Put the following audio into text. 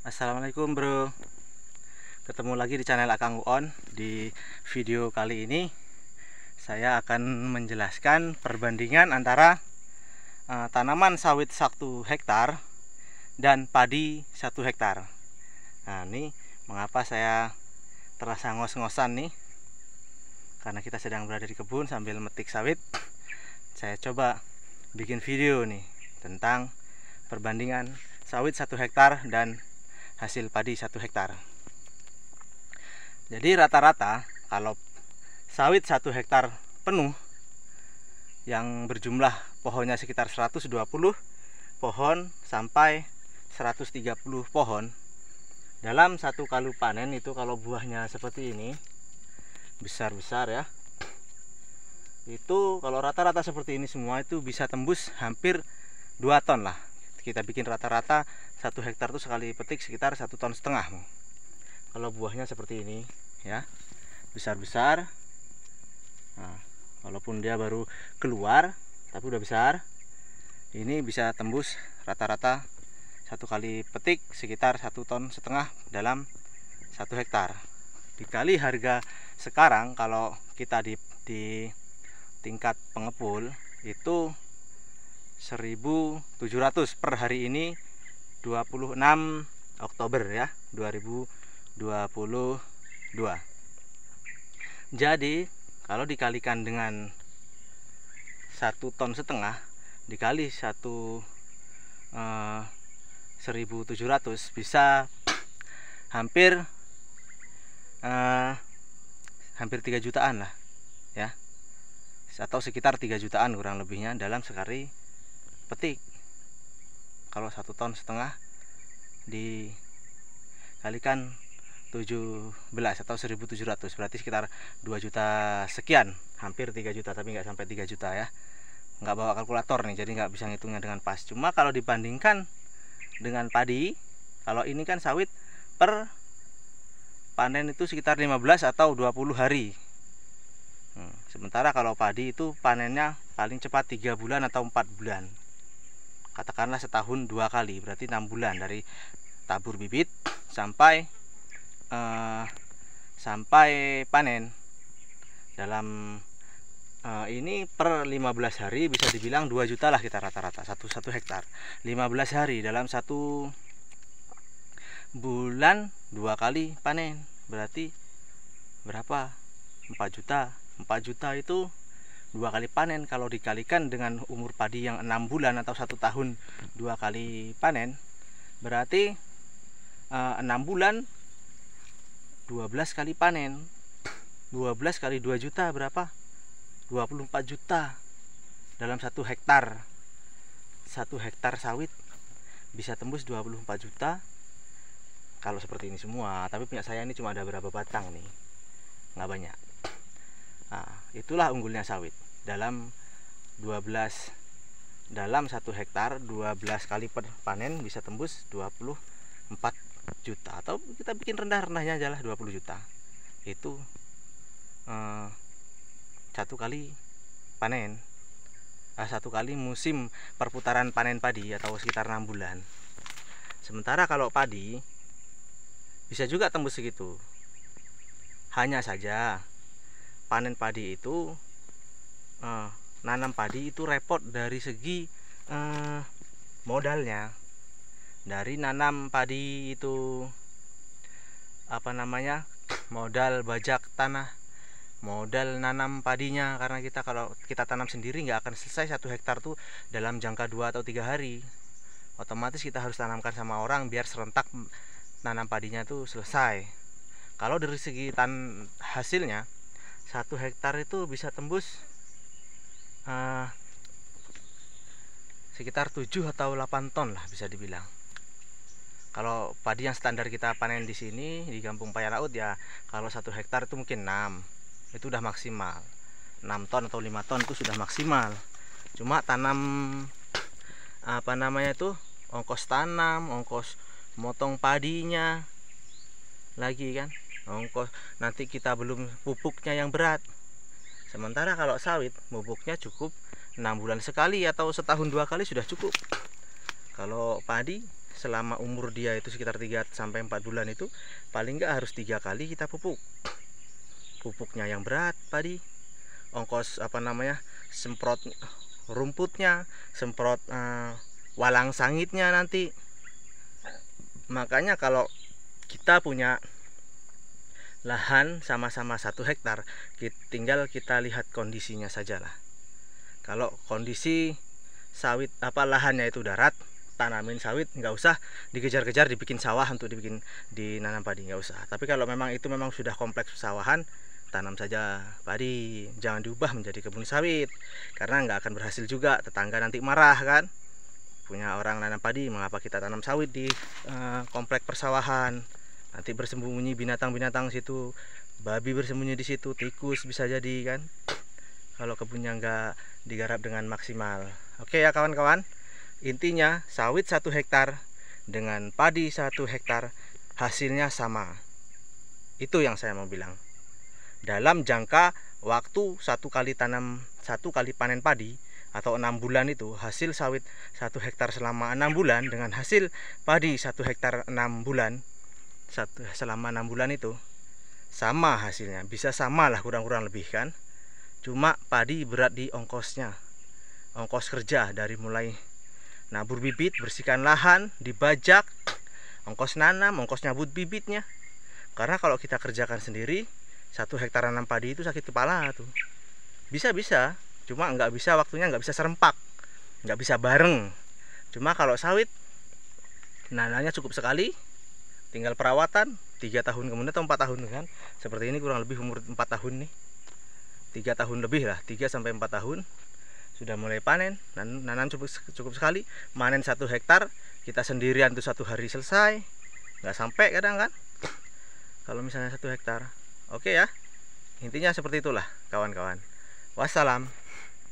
Assalamualaikum bro, ketemu lagi di channel Akang Uon. Di video kali ini saya akan menjelaskan perbandingan antara tanaman sawit 1 hektar dan padi 1 hektar. Nah ini mengapa saya terasa ngos-ngosan nih, karena kita sedang berada di kebun sambil metik sawit. Saya coba bikin video nih tentang perbandingan sawit 1 hektar dan hasil padi 1 hektar. Jadi rata-rata kalau sawit 1 hektar penuh yang berjumlah pohonnya sekitar 120 pohon sampai 130 pohon, dalam satu kali panen itu kalau buahnya seperti ini besar-besar ya, itu kalau rata-rata seperti ini semua itu bisa tembus hampir 2 ton lah. Kita bikin rata-rata 1 hektar itu sekali petik sekitar 1,5 ton. Kalau buahnya seperti ini ya, besar-besar. Nah, walaupun dia baru keluar tapi udah besar, ini bisa tembus rata-rata satu kali petik sekitar 1,5 ton dalam 1 hektar. Dikali harga sekarang kalau kita di tingkat pengepul itu 1.700 per hari ini, 26 Oktober ya 2022. Jadi kalau dikalikan dengan 1,5 ton dikali 1.700 bisa hampir 3 jutaan lah ya, atau sekitar 3 jutaan kurang lebihnya dalam sekali petik. Kalau 1,5 ton dikalikan 17 atau 1.700 berarti sekitar 2 juta sekian, hampir 3 juta tapi nggak sampai 3 juta ya. Nggak bawa kalkulator nih, jadi nggak bisa ngitungnya dengan pas. Cuma kalau dibandingkan dengan padi, kalau ini kan sawit per panen itu sekitar 15 atau 20 hari. Sementara kalau padi itu panennya paling cepat 3 bulan atau 4 bulan. Katakanlah setahun 2 kali, berarti 6 bulan dari tabur bibit sampai panen. Dalam ini per 15 hari bisa dibilang 2 juta lah kita rata-rata satu hektar. 15 hari dalam 1 bulan 2 kali panen, berarti berapa? 4 juta. 4 juta itu 2 kali panen. Kalau dikalikan dengan umur padi yang 6 bulan atau 1 tahun 2 kali panen, berarti 6 bulan 12 kali panen. 12 kali 2 juta berapa? 24 juta dalam 1 hektar. 1 hektar sawit bisa tembus 24 juta kalau seperti ini semua. Tapi punya saya ini cuma ada berapa batang nih, nggak banyak. Nah, itulah unggulnya sawit. Dalam 1 hektar 12 kali panen bisa tembus 24 juta, atau kita bikin rendah-rendahnya aja lah 20 juta. Itu 1 kali panen, 1 kali musim perputaran panen padi atau sekitar 6 bulan. Sementara kalau padi bisa juga tembus segitu. Hanya saja panen padi itu nanam padi itu repot dari segi modalnya. Dari nanam padi itu modal bajak tanah, modal nanam padinya, karena kalau kita tanam sendiri nggak akan selesai 1 hektar tuh dalam jangka 2 atau 3 hari. Otomatis kita harus tanamkan sama orang biar serentak nanam padinya tuh selesai. Kalau dari segi hasilnya 1 hektar itu bisa tembus sekitar 7 atau 8 ton lah bisa dibilang. Kalau padi yang standar kita panen di sini di Kampung Paya Laut ya, kalau 1 hektar itu mungkin 6, itu udah maksimal. 6 ton atau 5 ton itu sudah maksimal. Cuma tanam ongkos tanam, ongkos motong padinya lagi kan, ongkos nanti kita belum pupuknya yang berat. Sementara kalau sawit pupuknya cukup 6 bulan sekali atau setahun 2 kali sudah cukup. Kalau padi selama umur dia itu sekitar 3 sampai 4 bulan itu paling nggak harus 3 kali kita pupuk. Pupuknya yang berat padi, ongkos semprot rumputnya, semprot walang sangitnya nanti. Makanya kalau kita punya lahan sama-sama 1 hektar, tinggal kita lihat kondisinya sajalah. Kalau kondisi sawit lahannya itu darat, tanamin sawit, nggak usah dikejar-kejar dibikin sawah untuk dinanam padi, nggak usah. Tapi kalau memang itu memang sudah kompleks pesawahan, tanam saja padi, jangan diubah menjadi kebun sawit, karena nggak akan berhasil juga. Tetangga nanti marah kan, punya orang nanam padi, mengapa kita tanam sawit di komplek persawahan. Nanti bersembunyi binatang-binatang situ, babi bersembunyi di situ, tikus bisa jadi kan, kalau kebunnya nggak digarap dengan maksimal. Oke ya kawan-kawan, intinya sawit 1 hektar dengan padi 1 hektar hasilnya sama. Itu yang saya mau bilang. Dalam jangka waktu 1 kali tanam, 1 kali panen padi atau 6 bulan itu, hasil sawit 1 hektar selama 6 bulan dengan hasil padi 1 hektar 6 bulan selama 6 bulan itu sama hasilnya. Bisa sama lah, kurang-kurang lebih kan. Cuma padi berat di ongkosnya, ongkos kerja dari mulai nabur bibit, bersihkan lahan, dibajak, ongkos nanam, ongkos nyabut bibitnya. Karena kalau kita kerjakan sendiri 1 hektar nanam padi itu sakit kepala tuh. Bisa, cuma nggak bisa waktunya, nggak bisa serempak, nggak bisa bareng. Cuma kalau sawit nanamnya cukup sekali, tinggal perawatan 3 tahun kemudian atau 4 tahun kan. Seperti ini kurang lebih umur 4 tahun nih, 3 tahun lebih lah, 3 sampai 4 tahun sudah mulai panen. Nanam cukup sekali, manen 1 hektar kita sendirian tuh 1 hari selesai, nggak sampai kadang kan kalau misalnya 1 hektar. Oke ya, intinya seperti itulah kawan-kawan. Wassalam.